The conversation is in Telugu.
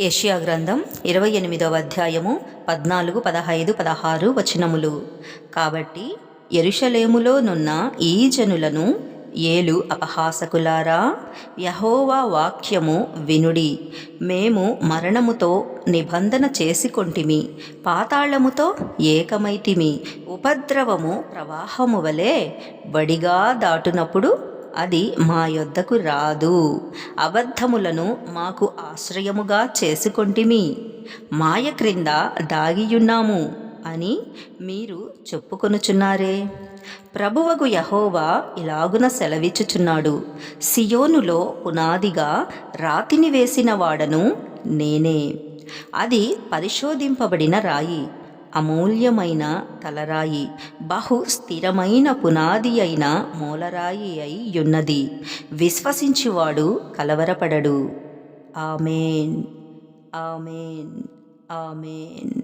యెషయా గ్రంథం 28వ అధ్యాయము 14, 15, 16 వచనములు. కాబట్టి యెరూషలేములోనున్న ఈ జనులను ఏలు అపహాసకులారా, యెహోవా వాక్యము వినుడి. మేము మరణముతో నిబంధన చేసుకొంటిమి, పాతాళముతో ఏకమైతిమి. ఉపద్రవము ప్రవాహము వలె బడిగా దాటునప్పుడు అది మా యొద్దకు రాదు. అబద్ధములను మాకు ఆశ్రయముగా చేసుకొంటిమి, మాయ క్రింద దాగియున్నాము అని మీరు చెప్పుకొనుచున్నారే. ప్రభువగు యెహోవా ఇలాగున సెలవిచ్చుచున్నాడు, సియోనులో పునాదిగా రాతిని వేసిన వాడను నేనే. అది పరిశోధింపబడిన రాయి, అమూల్యమైన తలరాయి, బహు స్థిరమైన పునాది అయిన మూలరాయి అయి యున్నది. విశ్వసించువాడు కలవరపడడు. ఆమేన్, ఆమేన్, ఆమేన్.